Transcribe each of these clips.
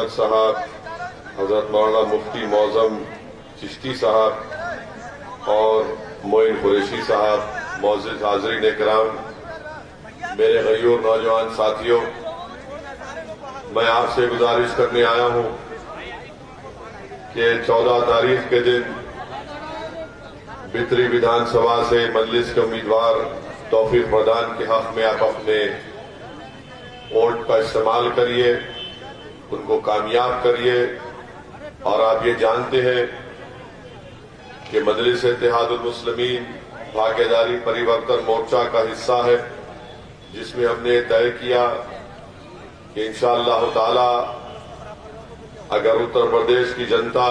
अहमद साहब, हजरत मौलाना मुफ्ती मौज़म चिश्ती साहब और मोइन कुरैशी साहब, मौजूद हाज़रीन इकराम, मेरे गयूर नौजवान साथियों, मैं आपसे गुजारिश करने आया हूं कि 14 तारीख के दिन बितरी विधानसभा से मजलिस के उम्मीदवार तौफीक प्रदान के हक में आप अपने वोट का इस्तेमाल करिए, उनको कामयाब करिए। और आप ये जानते हैं कि मजलिस इत्तेहादुल मुस्लिमीन भागीदारी परिवर्तन मोर्चा का हिस्सा है, जिसमें हमने तय किया कि इंशाअल्लाह ताला अगर उत्तर प्रदेश की जनता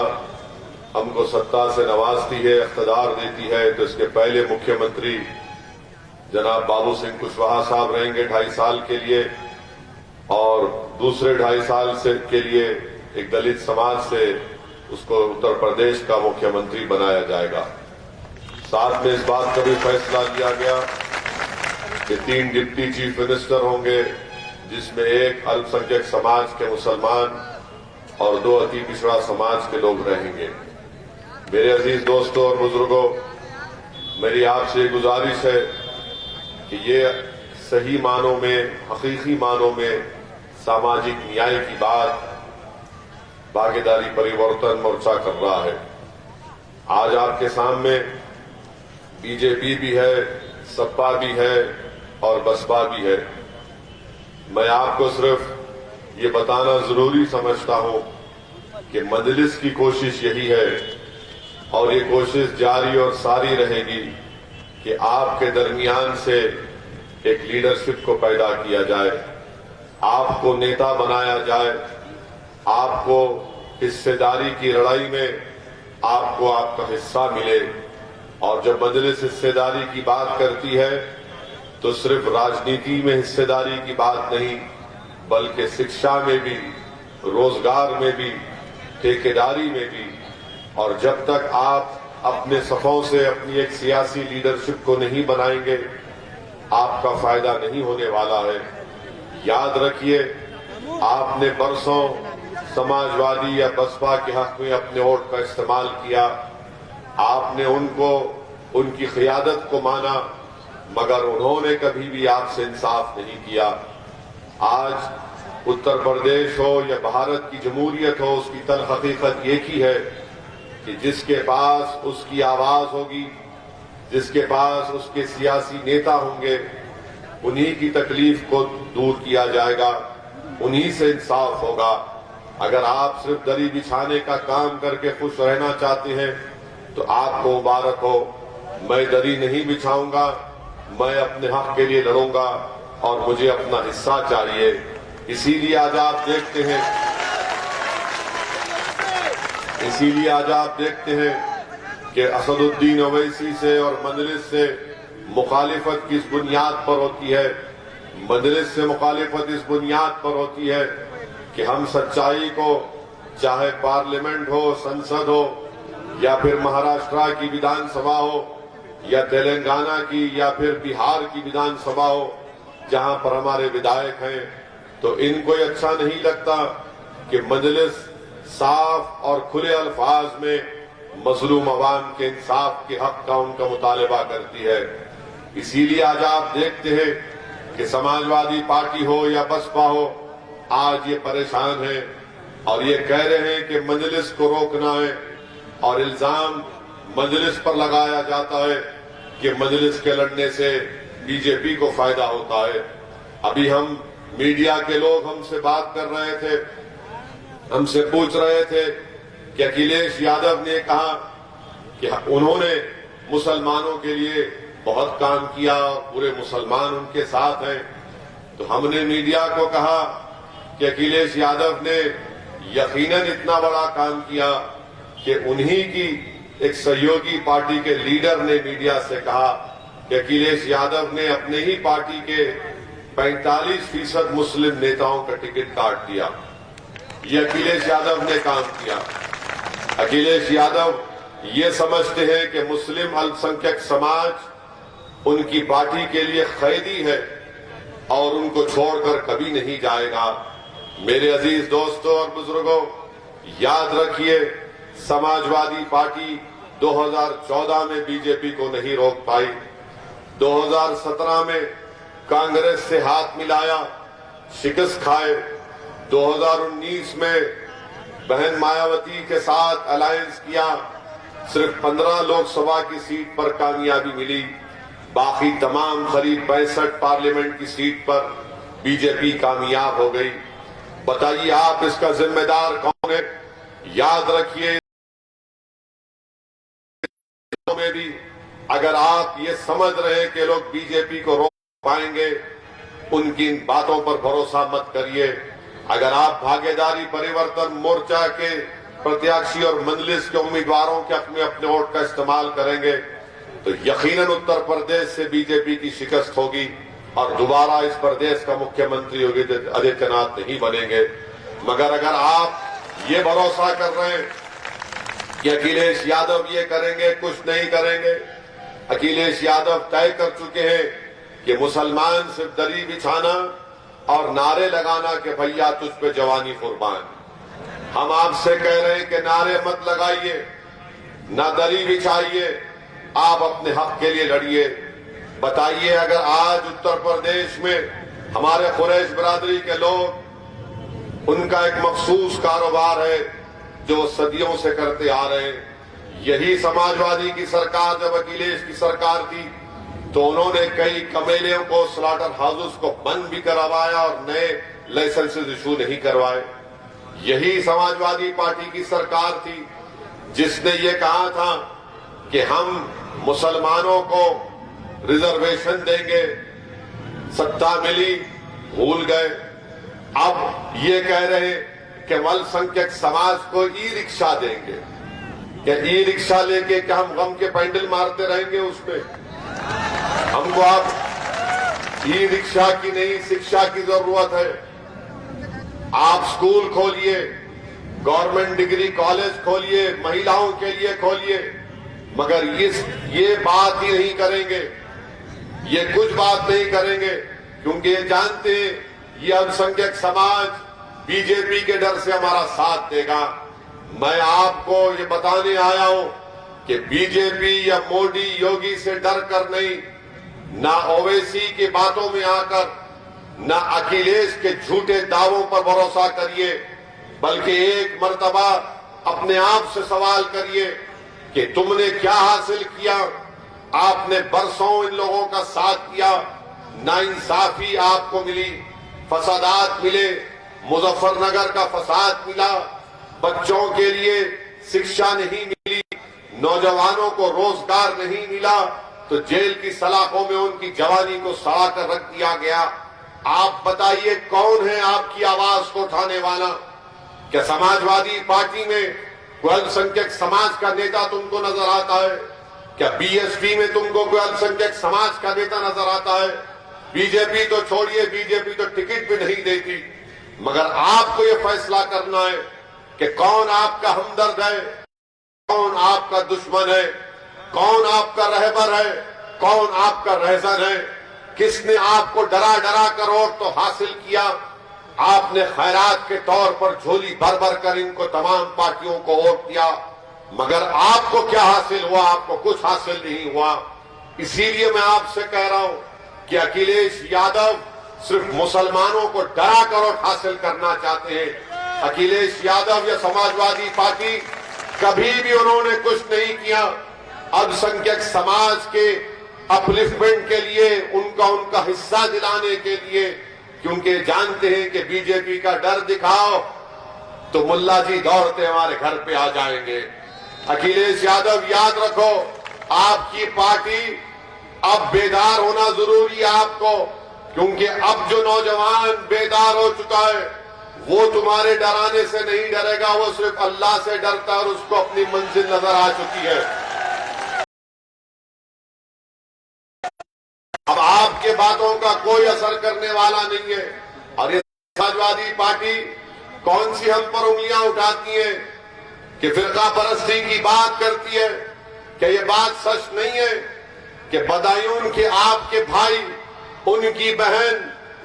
हमको सत्ता से नवाजती है, इख्तिदार देती है, तो इसके पहले मुख्यमंत्री जनाब बाबू सिंह कुशवाहा साहब रहेंगे 2.5 साल के लिए, और दूसरे 2.5 साल से के लिए एक दलित समाज से उसको उत्तर प्रदेश का मुख्यमंत्री बनाया जाएगा। साथ में इस बात का भी फैसला लिया गया कि 3 डिप्टी चीफ मिनिस्टर होंगे, जिसमें एक अल्पसंख्यक समाज के मुसलमान और 2 अति पिछड़ा समाज के लोग रहेंगे। मेरे अजीज दोस्तों और बुजुर्गों, मेरी आपसे गुजारिश है कि ये सही मानों में, हकीकी मानों में सामाजिक न्याय की बात भागीदारी परिवर्तन मोर्चा कर रहा है। आज आपके सामने बीजेपी भी है, सपा भी है और बसपा भी है। मैं आपको सिर्फ ये बताना जरूरी समझता हूं कि मजलिस की कोशिश यही है और ये कोशिश जारी और सारी रहेगी कि आपके दरमियान से एक लीडरशिप को पैदा किया जाए, आपको नेता बनाया जाए, आपको हिस्सेदारी की लड़ाई में आपको आपका हिस्सा मिले। और जब मजलिस हिस्सेदारी की बात करती है तो सिर्फ राजनीति में हिस्सेदारी की बात नहीं, बल्कि शिक्षा में भी, रोजगार में भी, ठेकेदारी में भी। और जब तक आप अपने सफों से अपनी एक सियासी लीडरशिप को नहीं बनाएंगे, आपका फायदा नहीं होने वाला है। याद रखिए, आपने बरसों समाजवादी या बसपा के हक में अपने वोट का इस्तेमाल किया, आपने उनको, उनकी क़ियादत को माना, मगर उन्होंने कभी भी आपसे इंसाफ नहीं किया। आज उत्तर प्रदेश हो या भारत की जमहूरियत हो, उसकी तल हकीकत एक ही है कि जिसके पास उसकी आवाज होगी, जिसके पास उसके सियासी नेता होंगे, उन्हीं की तकलीफ को दूर किया जाएगा, उन्हीं से इंसाफ होगा। अगर आप सिर्फ दरी बिछाने का काम करके खुश रहना चाहते हैं तो आपको मुबारक हो। मैं दरी नहीं बिछाऊंगा, मैं अपने हक के लिए लड़ूंगा और मुझे अपना हिस्सा चाहिए। इसीलिए आज आप देखते हैं, कि असदुद्दीन ओवैसी से और मजलिस से मुखालिफत किस बुनियाद पर होती है। मजलिस से मुखालिफत इस बुनियाद पर होती है कि हम सच्चाई को, चाहे पार्लियामेंट हो, संसद हो, या फिर महाराष्ट्र की विधानसभा हो, या तेलंगाना की, या फिर बिहार की विधानसभा हो, जहां पर हमारे विधायक हैं, तो इनको ये अच्छा नहीं लगता कि मजलिस साफ और खुले अल्फाज में मजलूम अवाम के इंसाफ के हक का उनका मुतालबा करती है। इसीलिए आज आप देखते हैं कि समाजवादी पार्टी हो या बसपा हो, आज ये परेशान है और ये कह रहे हैं कि मजलिस को रोकना है, और इल्जाम मजलिस पर लगाया जाता है कि मजलिस के लड़ने से बीजेपी को फायदा होता है। अभी हम मीडिया के लोग हमसे बात कर रहे थे, हमसे पूछ रहे थे कि अखिलेश यादव ने कहा कि उन्होंने मुसलमानों के लिए बहुत काम किया, पूरे मुसलमान उनके साथ हैं। तो हमने मीडिया को कहा कि अखिलेश यादव ने यकीनन इतना बड़ा काम किया कि उन्हीं की एक सहयोगी पार्टी के लीडर ने मीडिया से कहा कि अखिलेश यादव ने अपने ही पार्टी के 45% मुस्लिम नेताओं का टिकट काट दिया। ये अखिलेश यादव ने काम किया। अखिलेश यादव ये समझते हैं कि मुस्लिम अल्पसंख्यक समाज उनकी पार्टी के लिए कैदी है और उनको छोड़कर कभी नहीं जाएगा। मेरे अजीज दोस्तों और बुजुर्गों, याद रखिए, समाजवादी पार्टी 2014 में बीजेपी को नहीं रोक पाई। 2017 में कांग्रेस से हाथ मिलाया, शिकस्त खाए। 2019 में बहन मायावती के साथ अलायंस किया, सिर्फ 15 लोकसभा की सीट पर कामयाबी मिली। बाकी तमाम करीब 65 पार्लियामेंट की सीट पर बीजेपी कामयाब हो गई। बताइए आप इसका जिम्मेदार कौन है? याद रखिए, में भी अगर आप ये समझ रहे हैं कि लोग बीजेपी को रोक पाएंगे, उनकी इन बातों पर भरोसा मत करिए। अगर आप भागीदारी परिवर्तन मोर्चा के प्रत्याशी और मंजलिस के उम्मीदवारों के अपने वोट का इस्तेमाल करेंगे तो यकीनन उत्तर प्रदेश से बीजेपी की शिकस्त होगी और दोबारा इस प्रदेश का मुख्यमंत्री योगी आदित्यनाथ नहीं बनेंगे। मगर अगर आप ये भरोसा कर रहे हैं कि अखिलेश यादव ये करेंगे, कुछ नहीं करेंगे, अखिलेश यादव तय कर चुके हैं कि मुसलमान सिर्फ दरी बिछाना और नारे लगाना कि भैया तुझ पे जवानी कुर्बान। हम आपसे कह रहे हैं कि नारे मत लगाइए, ना दरी बिछाइए, आप अपने हक के लिए लड़िए। बताइए, अगर आज उत्तर प्रदेश में हमारे कुरैश बिरादरी के लोग, उनका एक मखसूस कारोबार है जो सदियों से करते आ रहे हैं। यही समाजवादी की सरकार, जब अखिलेश की सरकार थी तो उन्होंने कई कमेलियों को, स्लॉटर हाउसेस को बंद भी करवाया और नए लाइसेंसेस इशू नहीं करवाए। यही समाजवादी पार्टी की सरकार थी जिसने ये कहा था कि हम मुसलमानों को रिजर्वेशन देंगे। सत्ता मिली, भूल गए। अब ये कह रहे हैं कि अल्पसंख्यक समाज को ई रिक्शा देंगे। क्या ई रिक्शा लेके क्या हम गम के पैंडल मारते रहेंगे उसमें? हमको अब ई रिक्शा की नहीं, शिक्षा की जरूरत है। आप स्कूल खोलिए, गवर्नमेंट डिग्री कॉलेज खोलिए, महिलाओं के लिए खोलिए, मगर ये बात ही नहीं करेंगे, ये कुछ बात नहीं करेंगे, क्योंकि ये जानते हैं ये अल्पसंख्यक समाज बीजेपी के डर से हमारा साथ देगा। मैं आपको ये बताने आया हूं कि बीजेपी या मोदी योगी से डर कर नहीं, ना ओवैसी की बातों में आकर, ना अखिलेश के झूठे दावों पर भरोसा करिए, बल्कि एक मर्तबा अपने आप से सवाल करिए कि तुमने क्या हासिल किया। आपने बरसों इन लोगों का साथ किया, नाइंसाफी आपको मिली, फसादात मिले, मुजफ्फरनगर का फसाद मिला, बच्चों के लिए शिक्षा नहीं मिली, नौजवानों को रोजगार नहीं मिला, तो जेल की सलाखों में उनकी जवानी को सड़ा कर रख दिया गया। आप बताइए, कौन है आपकी आवाज को उठाने वाला? क्या समाजवादी पार्टी में कोई अल्पसंख्यक समाज का नेता तुमको नजर आता है? क्या बीएसपी में तुमको कोई अल्पसंख्यक समाज का नेता नजर आता है? बीजेपी तो छोड़िए, बीजेपी तो टिकट भी नहीं देती। मगर आपको ये फैसला करना है कि कौन आपका हमदर्द है, कौन आपका दुश्मन है, कौन आपका रहबर है, कौन आपका रहजन है। किसने आपको डरा डरा कर वोट तो हासिल किया? आपने खैरात के तौर पर झोली भर भर कर इनको तमाम पार्टियों को वोट दिया, मगर आपको क्या हासिल हुआ? आपको कुछ हासिल नहीं हुआ। इसीलिए मैं आपसे कह रहा हूं कि अखिलेश यादव सिर्फ मुसलमानों को डरा कर वोट हासिल करना चाहते हैं। अखिलेश यादव या समाजवादी पार्टी कभी भी उन्होंने कुछ नहीं किया अल्पसंख्यक समाज के अपलिफ्टमेंट के लिए, उनका हिस्सा दिलाने के लिए, क्योंकि जानते हैं कि बीजेपी का डर दिखाओ तो मुल्ला जी दौड़ते हमारे घर पे आ जाएंगे। अखिलेश यादव, याद रखो, आपकी पार्टी अब बेदार होना जरूरी है आपको, क्योंकि अब जो नौजवान बेदार हो चुका है वो तुम्हारे डराने से नहीं डरेगा, वो सिर्फ अल्लाह से डरता है और उसको अपनी मंजिल नजर आ चुकी है। अब आपके बातों का कोई असर करने वाला नहीं है। और ये समाजवादी पार्टी कौन सी हम पर उंगलियां उठाती है कि फिरका परस्ती की बात करती है? क्या ये बात सच नहीं है कि बदायूं के आपके भाई, उनकी बहन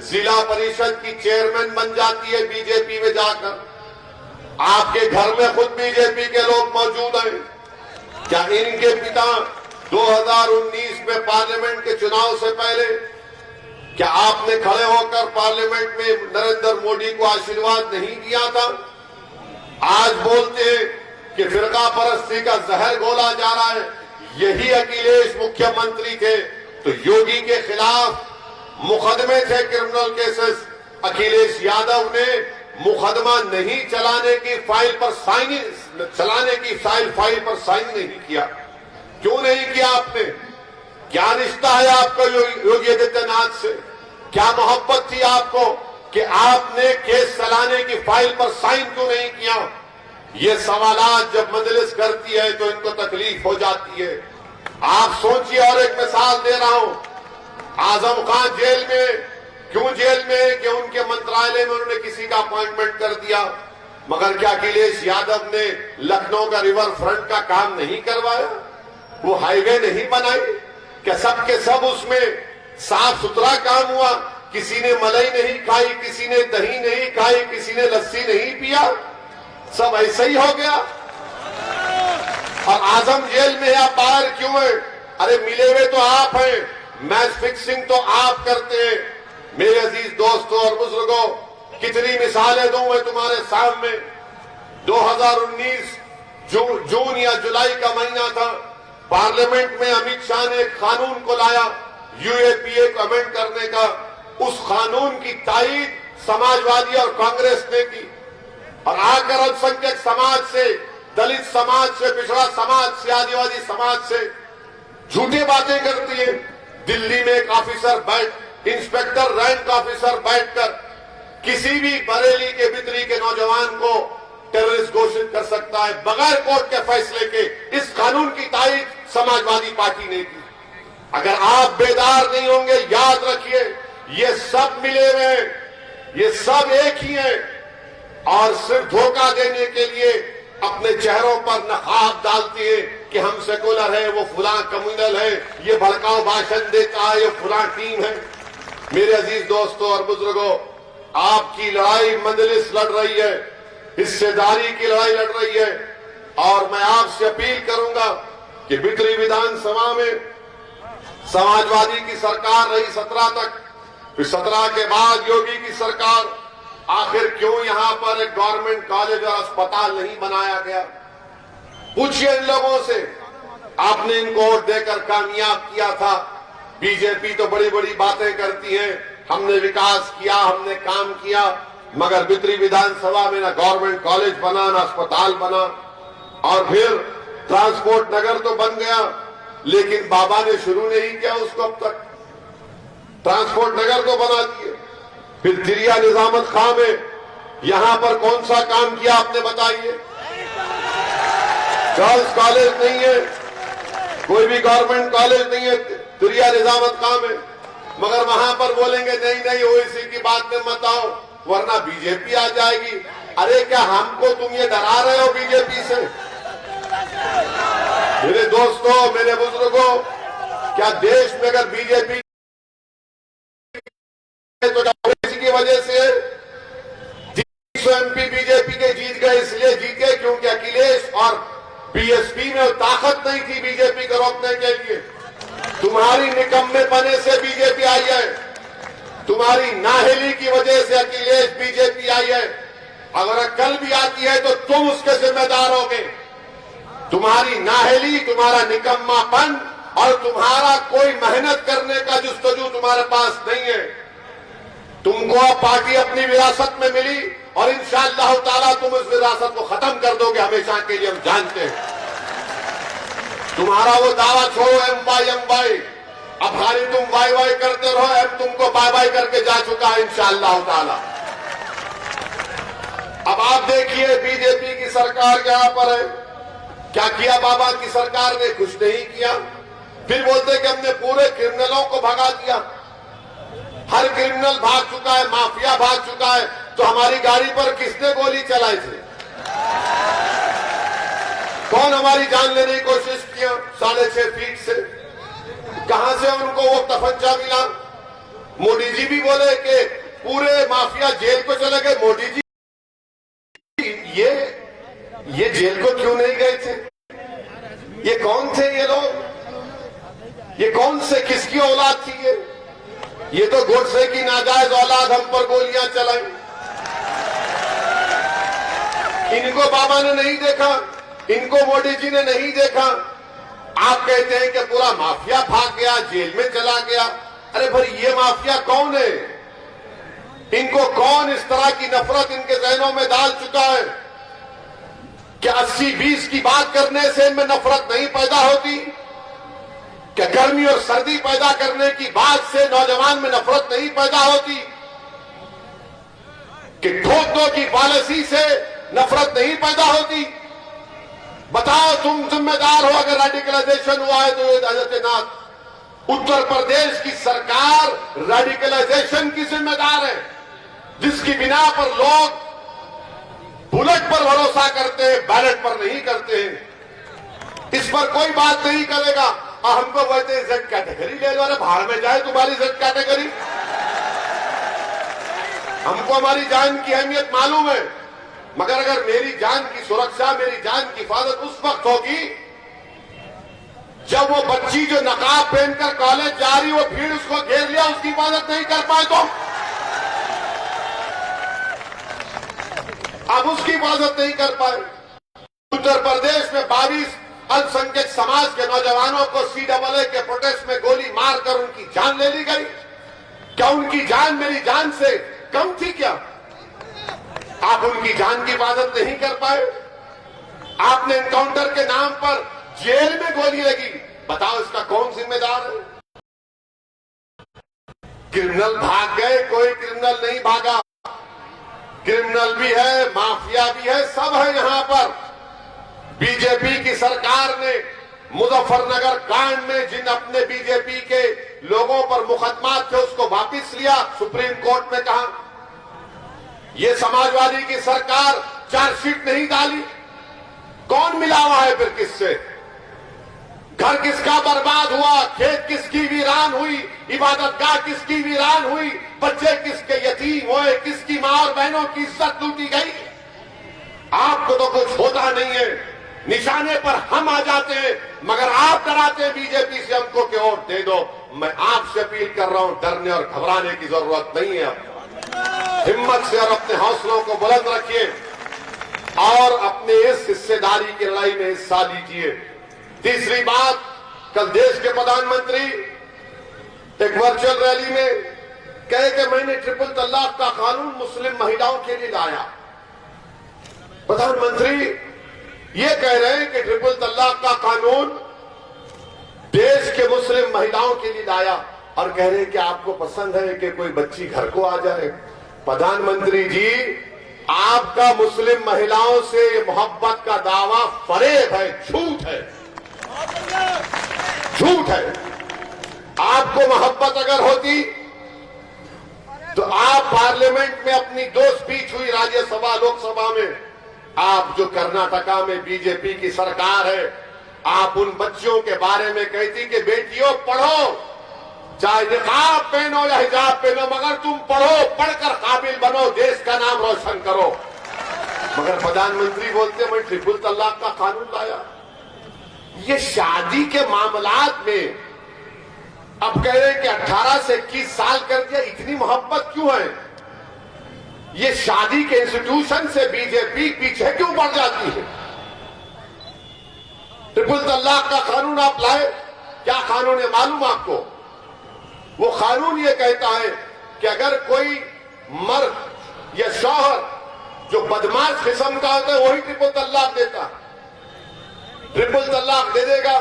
जिला परिषद की चेयरमैन बन जाती है बीजेपी में जाकर। आपके घर में खुद बीजेपी के लोग मौजूद हैं। क्या इनके पिता 2019 में पार्लियामेंट के चुनाव से पहले क्या आपने खड़े होकर पार्लियामेंट में नरेंद्र मोदी को आशीर्वाद नहीं दिया था? आज बोलते हैं कि फिरका परस्ती का जहर घोला जा रहा है। यही अखिलेश मुख्यमंत्री थे तो योगी के खिलाफ मुकदमे थे, क्रिमिनल केसेस। अखिलेश यादव ने मुकदमा नहीं चलाने की फाइल पर साइन नहीं किया। क्यों नहीं किया आपने? क्या रिश्ता है आपका योगी आदित्यनाथ से? क्या मोहब्बत थी आपको कि आपने केस चलाने की फाइल पर साइन क्यों नहीं किया? ये सवालात जब मजलिस करती है तो इनको तकलीफ हो जाती है। आप सोचिए, और एक मिसाल दे रहा हूं, आजम खान जेल में, क्यों जेल में? कि उनके मंत्रालय में उन्होंने किसी का अपॉइंटमेंट कर दिया। मगर क्या अखिलेश यादव ने लखनऊ का रिवर फ्रंट का काम नहीं करवाया? वो हाईवे नहीं बनाई? क्या सबके सब उसमें साफ सुथरा काम हुआ? किसी ने मलाई नहीं खाई, किसी ने दही नहीं खाई, किसी ने लस्सी नहीं पिया? सब ऐसा ही हो गया। और आजम जेल में आप बाहर क्यों है? अरे मिले हुए तो आप हैं, मैच फिक्सिंग तो आप करते हैं। मेरे अजीज दोस्तों और बुजुर्गों, कितनी मिसालें दूं मैं तुम्हारे सामने। 2019 जून या जुलाई का महीना था, पार्लियामेंट में अमित शाह ने एक कानून को लाया यूएपीए को अमेंड करने का। उस कानून की तायीद समाजवादी और कांग्रेस ने की। और आकर अल्पसंख्यक समाज से, दलित समाज से, पिछड़ा समाज से, आदिवासी समाज से झूठी बातें करती है। दिल्ली में एक ऑफिसर इंस्पेक्टर रैंक ऑफिसर बैठकर किसी भी बरेली के बितरी के नौजवान को टेररिस्ट घोषित कर सकता है बगैर कोर्ट के फैसले के। इस कानून की तायीद समाजवादी पार्टी ने की। अगर आप बेदार नहीं होंगे, याद रखिए, ये सब मिले हुए हैं, ये सब एक ही हैं और सिर्फ धोखा देने के लिए अपने चेहरों पर नकाब डालती है कि हम सेकुलर है, वो फुला कम्युनल है, ये भड़काऊ भाषण देता है, ये फुला टीम है। मेरे अजीज दोस्तों और बुजुर्गों, आपकी लड़ाई मजलिस लड़ रही है, हिस्सेदारी की लड़ाई लड़ रही है। और मैं आपसे अपील करूंगा कि बिक्री विधानसभा में समाजवादी की सरकार रही 17 तक, फिर 17 के बाद योगी की सरकार। आखिर क्यों यहां पर एक गवर्नमेंट कॉलेज और अस्पताल नहीं बनाया गया? पूछिए इन लोगों से। आपने इनको वोट देकर कामयाब किया था। बीजेपी तो बड़ी बड़ी बातें करती है, हमने विकास किया, हमने काम किया, मगर बिक्री विधानसभा में ना गवर्नमेंट कॉलेज बना, ना अस्पताल बना। और फिर ट्रांसपोर्ट नगर तो बन गया, लेकिन बाबा ने शुरू नहीं किया उसको अब तक। ट्रांसपोर्ट नगर तो बना दिए, फिर दिरिया निजामत खां में यहां पर कौन सा काम किया आपने बताइए? गर्ल्स कॉलेज नहीं है, कोई भी गवर्नमेंट कॉलेज नहीं है दिरिया निजामत खां में। मगर वहां पर बोलेंगे नहीं नहीं ओवैसी की बात में मत आओ वरना बीजेपी आ जाएगी। अरे क्या हमको तुम ये डरा रहे हो बीजेपी से? मेरे दोस्तों, मेरे बुजुर्गों, क्या देश में अगर बीजेपी तो ओवैसी की वजह से 300 एमपी बीजेपी के जीत गए? इसलिए जीते क्योंकि अखिलेश और बीएसपी में ताकत नहीं थी बीजेपी को रोकने के लिए। तुम्हारी निकम्मेपने से बीजेपी आई है, तुम्हारी नाहेली की वजह से अखिलेश बीजेपी आई है। अगर कल भी आती है तो तुम उसके जिम्मेदार होगे। तुम्हारी नाहेली, तुम्हारा निकम्मापन और तुम्हारा कोई मेहनत करने का जुस्तजू तुम्हारे पास नहीं है। तुमको पार्टी अपनी विरासत में मिली और इंशाअल्लाह ताला तुम इस विरासत को खत्म कर दोगे हमेशा के लिए, हम जानते हैं। तुम्हारा वो दावा छोड़ो एम बाई, अब खाली तुम वाई वाई करते रहो, एम तुमको बाय बाय करके जा चुका है इंशाअल्लाह ताला। अब आप देखिए बीजेपी की सरकार यहां पर है, क्या किया बाबा की सरकार ने? कुछ नहीं किया। फिर बोलते कि हमने पूरे क्रिमिनलों को भगा दिया। हर क्रिमिनल भाग चुका है, माफिया भाग चुका है, तो हमारी गाड़ी पर किसने गोली चलाई थी? कौन हमारी जान लेने की कोशिश किया 6.5 फीट से? कहां से उनको वो तफंचा मिला? मोदी जी भी बोले कि पूरे माफिया जेल को चले गए। मोदी जी ये जेल को क्यों नहीं गए थे? ये कौन थे ये लोग? ये कौन से किसकी औलाद थी ये तो गोडसे की नाजायज औलाद हम पर गोलियां चलाई। इनको बाबा ने नहीं देखा, इनको मोदी जी ने नहीं देखा। आप कहते हैं कि पूरा माफिया भाग गया, जेल में चला गया। अरे भाई ये माफिया कौन है? इनको कौन इस तरह की नफरत इनके जहनों में डाल चुका है? क्या 80-20 की बात करने से इनमें नफरत नहीं पैदा होती? क्या गर्मी और सर्दी पैदा करने की बात से नौजवान में नफरत नहीं पैदा होती? कि ठोक दो की पॉलिसी से नफरत नहीं पैदा होती? बताओ तुम जिम्मेदार हो अगर रेडिकलाइजेशन हुआ है तो अजयनाथ, उत्तर प्रदेश की सरकार रेडिकलाइजेशन की जिम्मेदार है, जिसकी बिना पर लोग बुलेट पर भरोसा करते हैं, बैलेट पर नहीं करते हैं। इस पर कोई बात नहीं करेगा। और हमको कहते हैं जेड कैटेगरी ले लो। अरे बाहर में जाए तुम्हारी जेड कैटेगरी। हमको हमारी जान की अहमियत मालूम है, मगर अगर मेरी जान की सुरक्षा, मेरी जान की हिफाजत उस वक्त होगी जब वो बच्ची जो नकाब पहनकर कॉलेज जा रही, वो भीड़ उसको घेर लिया, उसकी हिफाजत नहीं कर पाए तो अब उसकी हिफाजत नहीं कर पाए। उत्तर प्रदेश में 22 अल्पसंख्यक समाज के नौजवानों को CAA के प्रोटेस्ट में गोली मारकर उनकी जान ले ली गई। क्या उनकी जान मेरी जान से कम थी क्या? आप उनकी जान की हिफाजत नहीं कर पाए। आपने एनकाउंटर के नाम पर जेल में गोली लगी। बताओ इसका कौन जिम्मेदार है? क्रिमिनल भाग गए, कोई क्रिमिनल नहीं भागा। क्रिमिनल भी है, माफिया भी है, सब है यहां पर। बीजेपी की सरकार ने मुजफ्फरनगर कांड में जिन अपने बीजेपी के लोगों पर मुकदमा थे उसको वापस लिया, सुप्रीम कोर्ट में कहा। ये समाजवादी की सरकार चार्जशीट नहीं डाली। कौन मिला हुआ है फिर किससे? घर किसका बर्बाद हुआ, खेत किसकी वीरान हुई, इबादतगाह किसकी वीरान हुई, बच्चे किसके यतीम हुए, किसकी मां और बहनों की इज्जत लूटी गई। आपको तो कुछ होता नहीं है, निशाने पर हम आ जाते हैं, मगर आप डराते हैं बीजेपी से हमको कि वोट दे दो। मैं आपसे अपील कर रहा हूं, डरने और घबराने की जरूरत नहीं है। अब हिम्मत से और अपने हौसलों को बुलंद रखिए और अपने इस हिस्सेदारी की लड़ाई में हिस्सा लीजिए। तीसरी बात, कल देश के प्रधानमंत्री एक वर्चुअल रैली में कहे कि मैंने ट्रिपल तलाक का कानून मुस्लिम महिलाओं के लिए लाया। प्रधानमंत्री ये कह रहे हैं कि ट्रिपल तलाक का कानून देश के मुस्लिम महिलाओं के लिए लाया और कह रहे हैं कि आपको पसंद है कि कोई बच्ची घर को आ जाए। प्रधानमंत्री जी, आपका मुस्लिम महिलाओं से ये मोहब्बत का दावा फरेब है, झूठ है, झूठ है। आपको मोहब्बत अगर होती तो आप पार्लियामेंट में अपनी 2 स्पीच हुई राज्यसभा लोकसभा में, आप जो कर्नाटका में बीजेपी की सरकार है, आप उन बच्चियों के बारे में कहती कि बेटियों पढ़ो, चाहे निकाब पहनो या हिजाब पहनो, मगर तुम पढ़ो, पढ़कर काबिल बनो, देश का नाम रोशन करो। मगर प्रधानमंत्री बोलते मैं ट्रिपल तलाक का कानून लाया। ये शादी के मामलात में अब कह रहे हैं कि 18 से 21 साल कर दिया, इतनी मोहब्बत क्यों है? ये शादी के इंस्टीट्यूशन से बीजेपी पीछे क्यों बढ़ जाती है? ट्रिपल तलाक का कानून आप लाए, क्या कानून है मालूम आपको? वो कानून ये कहता है कि अगर कोई मर्द या शौहर जो बदमाश किस्म का होता है वही ट्रिपल तलाक देता, ट्रिपल तलाक दे देगा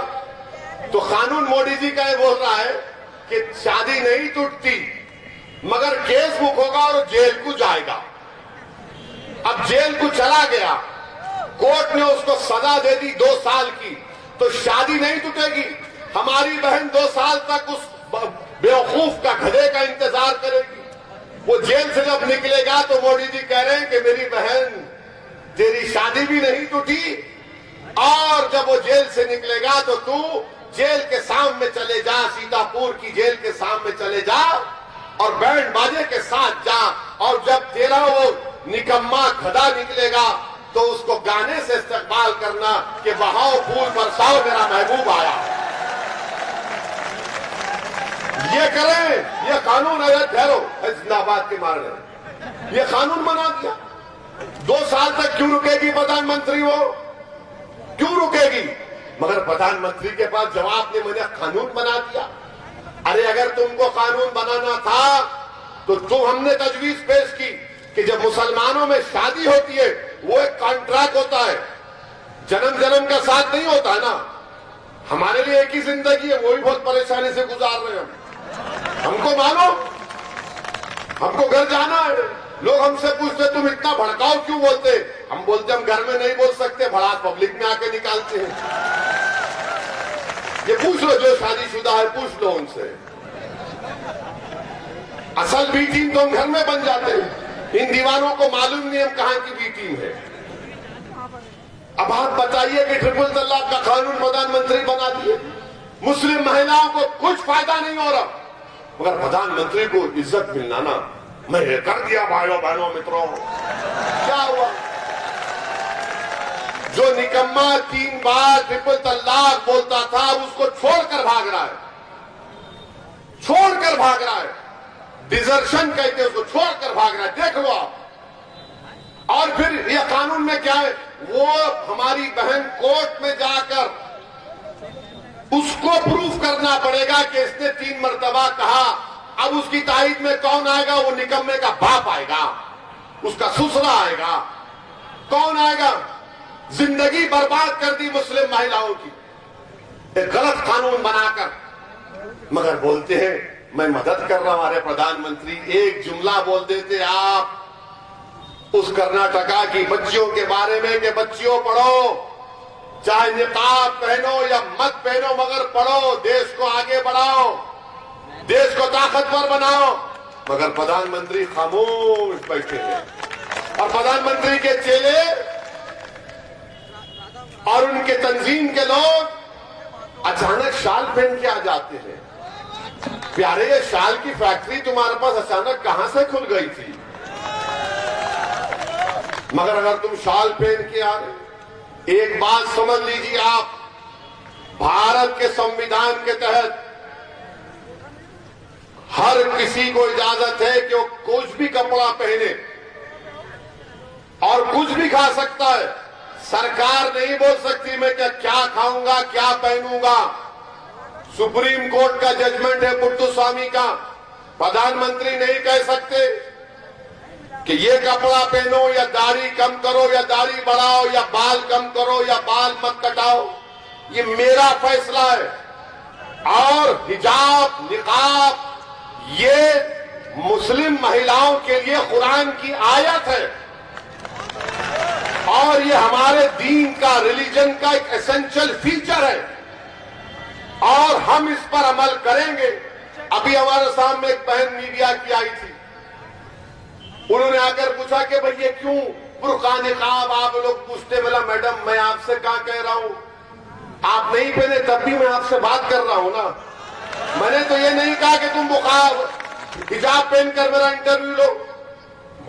तो कानून मोदी जी का ये बोल रहा है कि शादी नहीं टूटती मगर केस बुक होगा और जेल को जाएगा। अब जेल को चला गया, कोर्ट ने उसको सजा दे दी 2 साल की, तो शादी नहीं टूटेगी। हमारी बहन 2 साल तक उस बेवकूफ का गधे का इंतजार करेगी। वो जेल से जब निकलेगा तो मोदी जी कह रहे हैं कि मेरी बहन तेरी शादी भी नहीं टूटी, और जब वो जेल से निकलेगा तो तू जेल के सामने चले जा, सीतापुर की जेल के सामने चले जा, और बैंड बाजे के साथ जा, और जब तेरा वो निकम्मा गधा निकलेगा तो उसको गाने से इस्तकबाल करना कि बहाओ फूल बरसाओ मेरा महबूब आया। ये करें, ये कानून है, ठहरो, जिंदाबाद के मार रहे, ये कानून बना दिया। 2 साल तक क्यों रुकेगी प्रधानमंत्री? वो क्यों रुकेगी? मगर प्रधानमंत्री के पास जवाब नहीं, मैंने कानून बना दिया। अरे अगर तुमको कानून बनाना था तो हमने तजवीज पेश की कि जब मुसलमानों में शादी होती है वो एक कॉन्ट्रैक्ट होता है, जन्म जन्म का साथ नहीं होता है ना। हमारे लिए एक ही जिंदगी है, वो भी बहुत परेशानी से गुजार रहे हैं। हमको मानो, हमको घर जाना है। लोग हमसे पूछते तुम इतना भड़काओ क्यों बोलते? हम बोलते हम घर में नहीं बोल सकते, भड़ास पब्लिक में आके निकालते हैं। ये पूछ लो जो शादीशुदा है, पूछ लो उनसे। असल बी टीम तो हम घर में बन जाते हैं। इन दीवानों को मालूम नहीं हम कहां की बी टीम है। अब आप बताइए कि ट्रिपल तलाक का कानून प्रधानमंत्री बना दिए, मुस्लिम महिलाओं को कुछ फायदा नहीं हो रहा, मगर प्रधानमंत्री को इज्जत मिलना ना, मैं ये कर दिया। भाइयों बहनों मित्रों, क्या हुआ? जो निकम्मा 3 बार ट्रिपल तलाक बोलता था उसको छोड़कर भाग रहा है, छोड़कर भाग रहा है। डिजर्शन कहते हैं उसको, छोड़कर भाग रहा है। देख लो आप। और फिर यह कानून में क्या है? वो हमारी बहन कोर्ट में जाकर उसको प्रूफ करना पड़ेगा कि इसने 3 मर्तबा कहा। अब उसकी तारीख में कौन आएगा? वो निकम्मे का बाप आएगा, उसका ससुरा आएगा। कौन आएगा? जिंदगी बर्बाद कर दी मुस्लिम महिलाओं की, एक गलत कानून बनाकर। मगर बोलते हैं मैं मदद कर रहा हूं। हमारे प्रधानमंत्री एक जुमला बोल देते आप उस कर्नाटका की बच्चियों के बारे में कि बच्चियों पढ़ो, चाहे निकाब पहनो या मत पहनो, मगर पढ़ो, देश को आगे बढ़ाओ, देश को ताकतवर बनाओ। मगर प्रधानमंत्री खामोश बैठे हैं। और प्रधानमंत्री के चेले और उनके तंजीम के लोग अचानक शाल पहन के आ जाते हैं। प्यारे, ये शाल की फैक्ट्री तुम्हारे पास अचानक कहां से खुल गई थी? मगर अगर तुम शाल पहन के आ रहे, एक बात समझ लीजिए आप, भारत के संविधान के तहत हर किसी को इजाजत है कि वो कुछ भी कपड़ा पहने और कुछ भी खा सकता है। सरकार नहीं बोल सकती मैं क्या खाऊंगा, क्या पहनूंगा। सुप्रीम कोर्ट का जजमेंट है पुट्टू स्वामी का। प्रधानमंत्री नहीं कह सकते कि ये कपड़ा पहनो या दाढ़ी कम करो या दाढ़ी बढ़ाओ या बाल कम करो या बाल मत कटाओ। ये मेरा फैसला है। और हिजाब, निकाब, ये मुस्लिम महिलाओं के लिए कुरान की आयत है और ये हमारे दीन का, रिलीजन का एक एसेंशियल फीचर है और हम इस पर अमल करेंगे। अभी हमारे सामने एक बहन मीडिया की आई थी, उन्होंने आकर पूछा कि भाई ये क्यों बुर्का निकाब? आप लोग पूछते, बोला मैडम मैं आपसे क्या कह रहा हूं, आप नहीं पहने तब भी मैं आपसे बात कर रहा हूं ना। मैंने तो ये नहीं कहा कि तुम बुखार हिजाब पहनकर मेरा इंटरव्यू लो।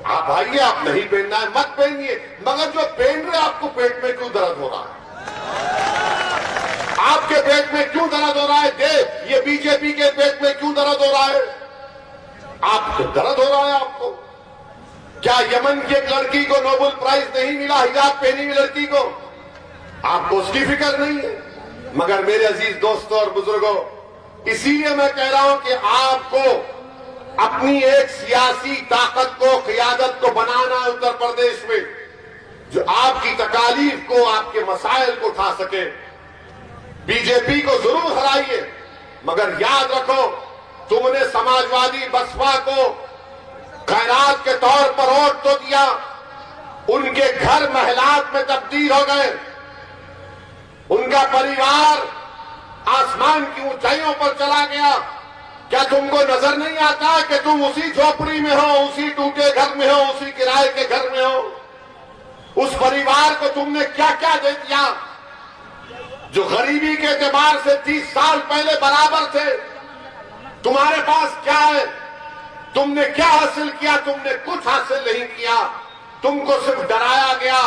आप भाई आप नहीं पहनना है मत पहनिए, मगर जो पहन रहे आपको पेट में क्यों दर्द हो रहा है? आपके पेट में क्यों दर्द हो रहा है? देख, ये बीजेपी के पेट में क्यों दर्द हो रहा है? आपको दर्द हो रहा है आपको? क्या यमन की एक लड़की को नोबेल प्राइज नहीं मिला हिजाब पहनी हुई लड़की को? आपको उसकी फिक्र नहीं है। मगर मेरे अजीज दोस्तों और बुजुर्गों, इसीलिए मैं कह रहा हूं कि आपको अपनी एक सियासी ताकत को, क़ियादत को बनाना है उत्तर प्रदेश में, जो आपकी तकालीफ को, आपके मसाइल को उठा सके। बीजेपी को जरूर हराइए, मगर याद रखो तुमने समाजवादी बसपा को खैरात के तौर पर वोट तो दिया, उनके घर महलात में तब्दील हो गए, उनका परिवार आसमान की ऊंचाइयों पर चला गया। क्या तुमको नजर नहीं आता कि तुम उसी झोपड़ी में हो, उसी टूटे घर में हो, उसी किराए के घर में हो? उस परिवार को तुमने क्या क्या दे दिया जो गरीबी के एतबार से 30 साल पहले बराबर थे? तुम्हारे पास क्या है? तुमने क्या हासिल किया? तुमने कुछ हासिल नहीं किया। तुमको सिर्फ डराया गया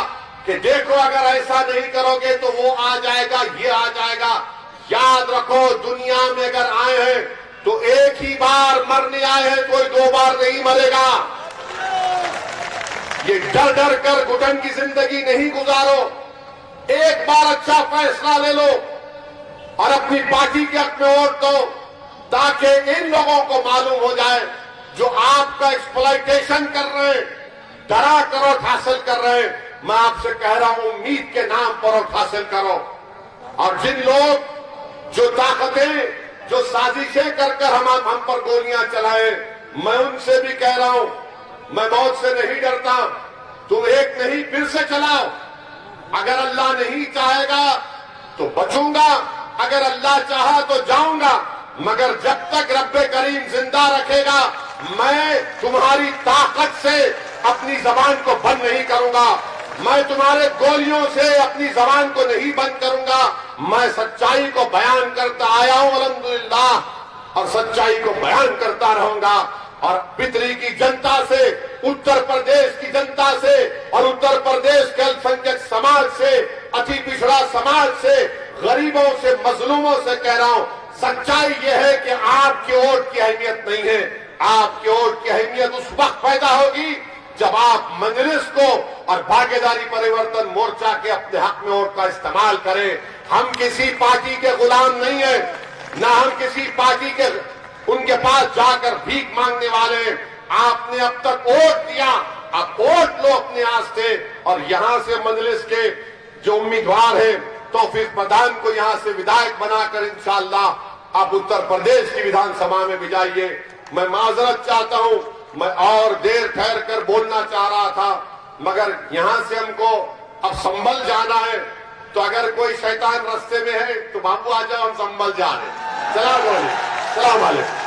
कि देखो अगर ऐसा नहीं करोगे तो वो आ जाएगा, ये आ जाएगा। याद रखो, दुनिया में अगर आए हैं तो एक ही बार मरने आए हैं, कोई 2 बार नहीं मरेगा। ये डर डर कर घुटन की जिंदगी नहीं गुजारो। एक बार अच्छा फैसला ले लो और अपनी पार्टी के हक में वोट दो, ताकि इन लोगों को मालूम हो जाए जो आपका एक्सप्लॉयटेशन कर रहे हैं, डरा कर वोट हासिल कर रहे हैं। मैं आपसे कह रहा हूं, उम्मीद के नाम पर वोट हासिल करो। और जिन लोग, जो ताकतें, जो साजिशें कर कर हम पर गोलियां चलाए, मैं उनसे भी कह रहा हूं, मैं मौत से नहीं डरता। तुम एक नहीं फिर से चलाओ। अगर अल्लाह नहीं चाहेगा तो बचूंगा, अगर अल्लाह चाहा तो जाऊंगा, मगर जब तक रब्बे करीम जिंदा रखेगा, मैं तुम्हारी ताकत से अपनी जबान को बंद नहीं करूंगा। मैं तुम्हारे गोलियों से अपनी जबान को नहीं बंद करूंगा। मैं सच्चाई को बयान करता आया हूं अल्हम्दुलिल्लाह, और सच्चाई को बयान करता रहूंगा। और पितरी की जनता से, उत्तर प्रदेश की जनता से और उत्तर प्रदेश के अल्पसंख्यक समाज से, अति पिछड़ा समाज से, गरीबों से, मजलूमों से कह रहा हूं, सच्चाई यह है कि आपके वोट की अहमियत नहीं है। आपके वोट की अहमियत उस वक्त पैदा होगी जब आप मजलिस को और भागीदारी परिवर्तन मोर्चा के अपने हक में वोट का इस्तेमाल करें। हम किसी पार्टी के गुलाम नहीं है, ना हम किसी पार्टी के उनके पास जाकर भीख मांगने वाले। आपने अब तक वोट दिया, अब वोट लो अपने आस्ते। और यहां से मजलिस के जो उम्मीदवार हैं, तौफीक प्रधान को यहां से विधायक बनाकर इंशाअल्लाह आप उत्तर प्रदेश की विधानसभा में भिजाइए। मैं माजरत चाहता हूं, मैं और देर ठहर कर बोलना चाह रहा था, मगर यहां से हमको अब संभल जाना है। तो अगर कोई शैतान रास्ते में है तो बाबू आ जाओ, हम संभल जा रहे हैं। सलाम वालेकुम।